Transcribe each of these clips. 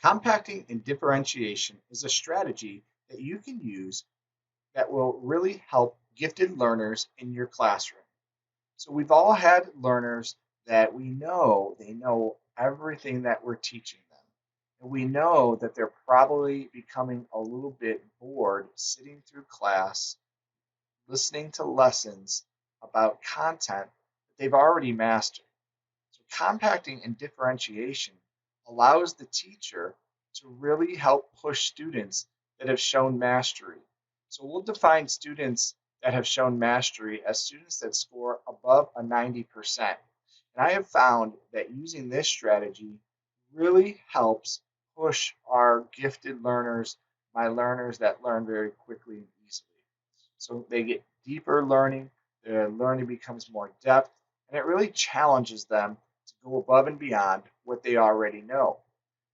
Compacting and differentiation is a strategy that you can use that will really help gifted learners in your classroom. So we've all had learners that we know they know everything that we're teaching them. And we know that they're probably becoming a little bit bored sitting through class, listening to lessons about content that they've already mastered. So compacting and differentiation allows the teacher to really help push students that have shown mastery. So we'll define students that have shown mastery as students that score above a 90%. And I have found that using this strategy really helps push our gifted learners, my learners that learn very quickly and easily. So they get deeper learning, their learning becomes more depth, and it really challenges them to go above and beyond what they already know.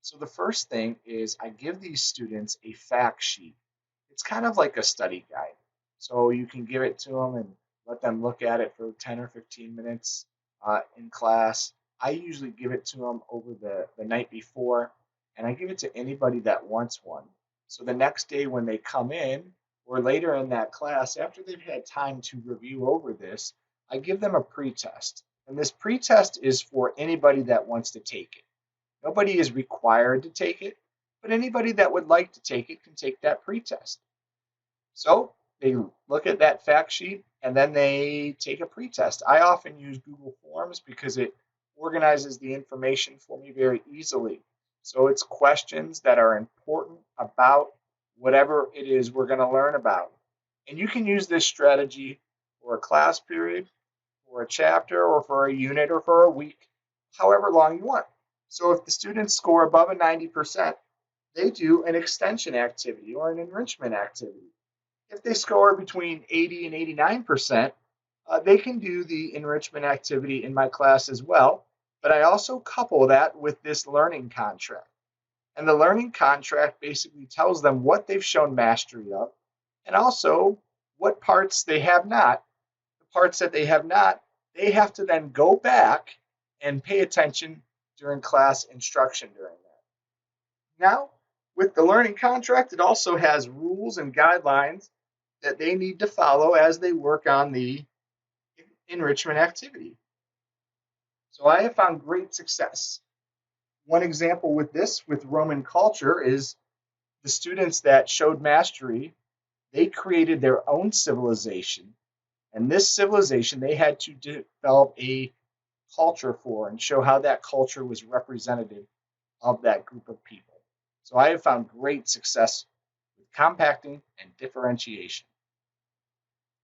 So the first thing is I give these students a fact sheet. It's kind of like a study guide. So you can give it to them and let them look at it for 10 or 15 minutes in class. I usually give it to them over the night before, and I give it to anybody that wants one. So the next day when they come in, or later in that class, after they've had time to review over this, I give them a pretest. And this pretest is for anybody that wants to take it. Nobody is required to take it, but anybody that would like to take it can take that pretest. So they look at that fact sheet and then they take a pretest. I often use Google Forms because it organizes the information for me very easily. So it's questions that are important about whatever it is we're going to learn about. And you can use this strategy for a class period, for a chapter, or for a unit, or for a week, however long you want. So if the students score above a 90%, they do an extension activity or an enrichment activity. If they score between 80 and 89%, they can do the enrichment activity in my class as well. But I also couple that with this learning contract. And the learning contract basically tells them what they've shown mastery of and also what parts they have not. The parts that they have not, they have to then go back and pay attention during class instruction during that. Now, with the learning contract, it also has rules and guidelines that they need to follow as they work on the enrichment activity. So I have found great success. One example with this, with Roman culture, is the students that showed mastery, they created their own civilization. And this civilization, they had to develop a culture for and show how that culture was representative of that group of people. So I have found great success with compacting and differentiation.